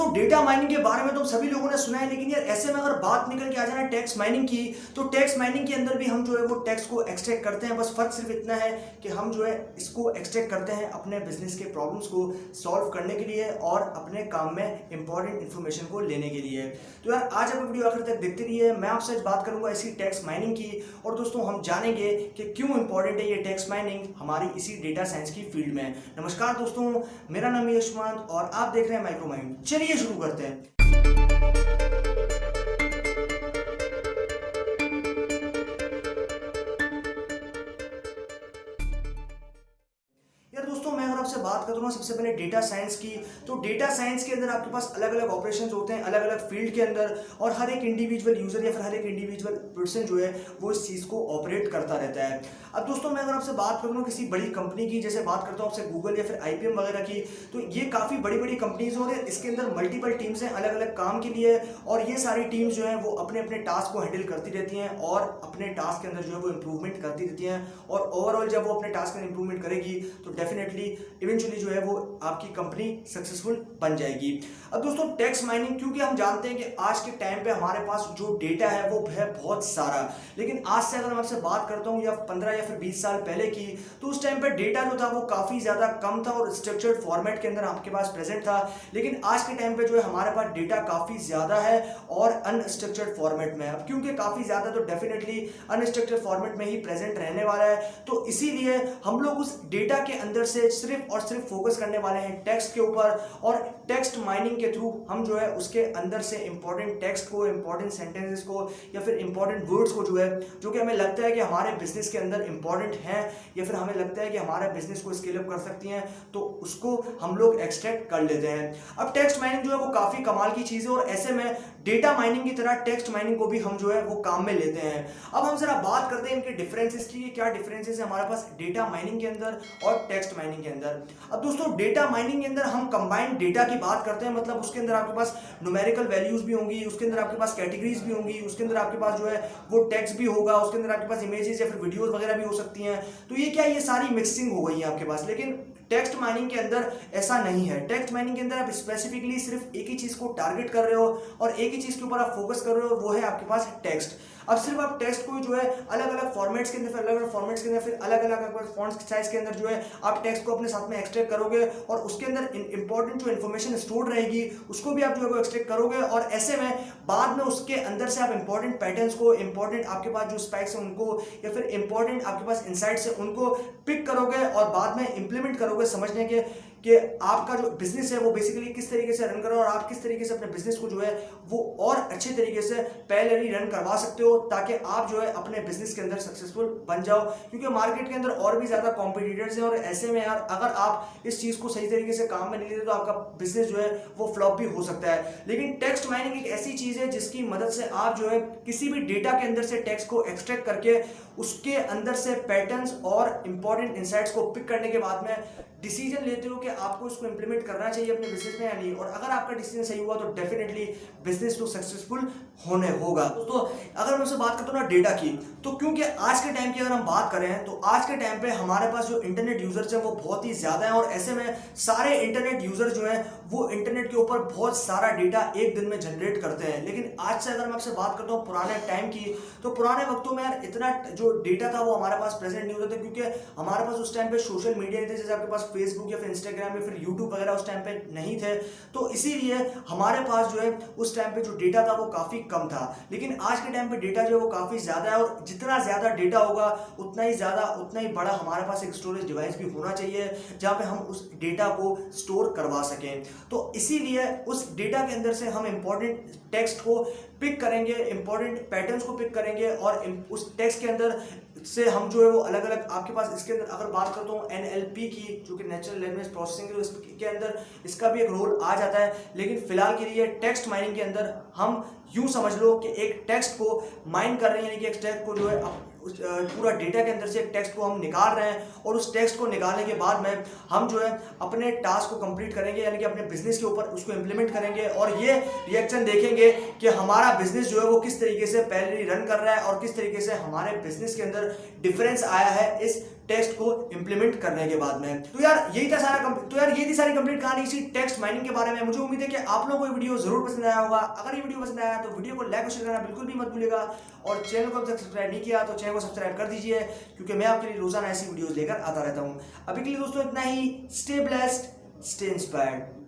दोस्तों data mining के बारे में तो सभी लोगों ने सुना है, लेकिन यार ऐसे में अगर बात निकल के आ जाए टेक्स्ट माइनिंग की, तो टेक्स्ट माइनिंग के अंदर भी हम जो है वो टेक्स्ट को एक्सट्रैक्ट करते हैं। बस फर्क सिर्फ इतना है कि हम जो है इसको एक्सट्रैक्ट करते हैं अपने बिजनेस के प्रॉब्लम्स को सॉल्व करने के लिए और अपने काम में इंपॉर्टेंट इन्फॉर्मेशन को लेने के लिए। तो यार आज आप वीडियो आखिर तक देखते रहिए, मैं आपसे आज बात करूंगा इसी टेक्स्ट माइनिंग की, और दोस्तों हम जानेंगे कि क्यों इंपॉर्टेंट है ये टेक्स्ट माइनिंग हमारी इसी डेटा साइंस की फील्ड में। नमस्कार दोस्तों, मेरा नाम है यशवंत और आप देख रहे हैं माइक्रो माइंड। चलिए शुरू करते हैं। यार दोस्तों मैं अगर आपसे बात करूँ ना सबसे पहले डेटा साइंस की, तो डेटा साइंस के अंदर आपके पास अलग अलग ऑपरेशंस होते हैं अलग अलग फील्ड के अंदर, और हर एक इंडिविजुअल यूजर या फिर हर एक इंडिविजुअल पर्सन जो है वो इस चीज़ को ऑपरेट करता रहता है। अब दोस्तों मैं अगर आपसे बात करूँ किसी बड़ी कंपनी की, जैसे बात करता हूँ आपसे गूगल या फिर IBM वगैरह की, तो ये काफ़ी बड़ी बड़ी कंपनीज हो रही है। इसके अंदर मल्टीपल टीम्स हैं अलग अलग काम के लिए, और ये सारी टीम्स जो है वो अपने अपने टास्क को हैंडल करती रहती हैं और अपने टास्क के अंदर जो है वो इंप्रूवमेंट करती रहती हैं, और ओवरऑल जब वो अपने टास्क में इंप्रूवमेंट करेगी तो डेफिनेटली इवेंचुअली जो है वो आपकी कंपनी सक्सेसफुल बन जाएगी। अब दोस्तों टेक्स्ट माइनिंग, क्योंकि हम जानते हैं कि आज के टाइम पे हमारे पास जो डेटा है वो है बहुत सारा, लेकिन आज से अगर मैं आपसे बात करता हूँ या 15 या फिर 20 साल पहले की, तो उस टाइम पे डेटा जो था वो काफ़ी ज़्यादा कम था और स्ट्रक्चर्ड फॉर्मेट के अंदर आपके पास प्रेजेंट था। लेकिन आज के टाइम पे जो है हमारे पास डेटा काफ़ी ज़्यादा है और अनस्ट्रक्चर्ड फॉर्मेट में। अब क्योंकि काफ़ी ज़्यादा, तो डेफिनेटली अनस्ट्रक्चर्ड फॉर्मेट में ही प्रेजेंट रहने वाला है, तो इसीलिए हम लोग उस डेटा के अंदर से सिर्फ और सिर्फ फोकस करने वाले हैं टेक्स्ट के ऊपर, और टेक्स्ट माइनिंग के थ्रू हम जो है उसके अंदर से इंपॉर्टेंट टेक्स्ट को, इंपॉर्टेंट सेंटेंसेस को या फिर इंपॉर्टेंट वर्ड्स को जो है, जो कि हमें लगता है कि हमारे बिजनेस के अंदर इंपॉर्टेंट है या फिर हमें लगता है कि हमारे बिजनेस को स्केल अप कर सकती हैं, तो उसको हम लोग एक्सट्रैक्ट कर लेते हैं। अब टेक्स्ट माइनिंग जो है वो काफी कमाल की चीज है, और ऐसे में डेटा माइनिंग की तरह टेक्स्ट माइनिंग को भी हम जो है वो काम में लेते हैं। अब हम जरा बात करते हैं इनके डिफरेंसेस की, क्या डिफरेंसेस है हमारे पास डेटा माइनिंग के अंदर और टेक्स्ट माइनिंग के अंदर। अब दोस्तों डेटा माइनिंग के अंदर हम कंबाइंड डेटा की बात करते हैं, मतलब उसके अंदर आपके पास न्यूमेरिकल वैल्यूज भी होंगी, उसके अंदर आपके पास कैटेगरीज भी होंगी, उसके अंदर आपके पास जो है वो टेक्स्ट भी होगा, उसके अंदर आपके पास इमेजेस या फिर वीडियोस वगैरह भी हो सकती हैं। तो ये क्या, ये सारी मिक्सिंग हो गई है आपके पास। लेकिन टेक्स्ट माइनिंग के अंदर ऐसा नहीं है। टेक्स्ट माइनिंग के अंदर आप स्पेसिफिकली सिर्फ एक ही चीज को टारगेट कर रहे हो और एक ही चीज के ऊपर आप फोकस कर रहे हो, वो है आपके पास टेक्स्ट। अब सिर्फ आप टेक्स्ट को जो है अलग अलग फॉर्मेट्स के अंदर, फिर अलग अलग फॉर्मेट्स के अंदर, फिर अलग अलग फॉन्ट साइज के अंदर जो है आप टेक्स्ट को अपने साथ में एक्सट्रैक्ट करोगे, और उसके अंदर इंपॉर्टेंट जो इन्फॉर्मेशन स्टोर रहेगी उसको भी आप जो है वो एक्सट्रैक्ट करोगे, और ऐसे में बाद में उसके अंदर से आप इंपॉर्टेंट पैटर्न्स को, इंपॉर्टेंट आपके पास जो स्पाइक्स है उनको, या फिर इंपॉर्टेंट आपके पास इनसाइट्स है उनको पिक करोगे और बाद में इंप्लीमेंट करोगे, समझने के कि आपका जो बिजनेस है वो बेसिकली किस तरीके से रन करो, और आप किस तरीके से अपने बिजनेस को जो है वो और अच्छे तरीके से पहले ही रन करवा सकते हो, ताकि आप जो है अपने बिजनेस के अंदर सक्सेसफुल बन जाओ। क्योंकि मार्केट के अंदर और भी ज्यादा कॉम्पिटिटर्स हैं, और ऐसे में यार अगर आप इस चीज को सही तरीके से काम में नहीं लेते तो आपका बिजनेस जो है वो फ्लॉप भी हो सकता है। लेकिन टेक्स्ट माइनिंग एक ऐसी चीज है जिसकी मदद से आप जो है किसी भी डेटा के अंदर से टेक्स्ट को एक्सट्रैक्ट करके उसके अंदर से पैटर्न्स और इंपॉर्टेंट इंसाइट्स को पिक करने के बाद में डिसीजन लेते हो कि आपको इसको इंप्लीमेंट करना चाहिए अपने बिजनेस में या नहीं, और अगर आपका डिसीजन सही हुआ तो डेफिनेटली बिजनेस तो सक्सेसफुल होने होगा। तो अगर मैं उससे बात करता हूँ ना डेटा की, तो क्योंकि आज के टाइम की अगर हम बात करें तो आज के टाइम पे हमारे पास जो इंटरनेट यूजर्स हैं वो बहुत ही ज्यादा हैं, और ऐसे में सारे इंटरनेट यूजर जो हैं वो इंटरनेट के ऊपर बहुत सारा डेटा एक दिन में जनरेट करते हैं। लेकिन आज से अगर मैं आपसे बात करता हूँ पुराने टाइम की, तो पुराने वक्तों में यार इतना जो डेटा था वो हमारे पास प्रेजेंट नहीं होता था, क्योंकि हमारे पास उस टाइम पे सोशल मीडिया नहीं थे, जैसे आपके पास फेसबुक या फिर इंस्टाग्राम या फिर यूट्यूब वगैरह उस टाइम पे नहीं थे, तो इसीलिए हमारे पास जो है उस टाइम पे जो डेटा था वो काफी कम था। लेकिन आज के टाइम पे डेटा जो है वो काफी ज्यादा है, और जितना ज्यादा डेटा होगा उतना ही ज्यादा, उतना ही बड़ा हमारे पास एक स्टोरेज डिवाइस भी होना चाहिए जहां पे हम उस डेटा को स्टोर करवा सकें। तो इसीलिए उस डेटा के अंदर से हम इंपॉर्टेंट टेक्स्ट को पिक करेंगे, इंपॉर्टेंट पैटर्न्स को पिक करेंगे, और उस टेक्स्ट के अंदर से हम जो है वो अलग अलग आपके पास, इसके अंदर अगर बात करता हूँ NLP की, जो कि नेचुरल लैंग्वेज प्रोसेसिंग है, तो इसके अंदर इसका भी एक रोल आ जाता है। लेकिन फिलहाल के लिए टेक्स्ट माइनिंग के अंदर हम यूं समझ लो कि एक टेक्स्ट को माइन कर रहे हैं, यानी कि एक टेक्स्ट को जो है उस पूरा डेटा के अंदर से एक टेक्स्ट को हम निकाल रहे हैं, और उस टेक्स्ट को निकालने के बाद में हम जो है अपने टास्क को कंप्लीट करेंगे, यानी कि अपने बिजनेस के ऊपर उसको इंप्लीमेंट करेंगे, और ये रिएक्शन देखेंगे कि हमारा बिजनेस जो है वो किस तरीके से पहले रन कर रहा है और किस तरीके से हमारे बिजनेस के अंदर डिफरेंस आया है इस टेक्स्ट को इंप्लीमेंट करने के बाद में। तो यार ये थी सारी कंप्लीट कहानी इसी टेक्स्ट माइनिंग के बारे में। मुझे उम्मीद है कि आप लोगों को ये वीडियो जरूर पसंद आया होगा। अगर ये वीडियो पसंद आया तो वीडियो को लाइक और शेयर करना बिल्कुल भी मत भूलिएगा, और चैनल को अब तक सब्सक्राइब नहीं किया तो चैनल को सब्सक्राइब कर दीजिए, क्योंकि मैं आपके लिए रोजाना ऐसी वीडियोस लेकर आता रहता हूं। अभी के लिए दोस्तों इतना ही। Stay blessed, stay inspired.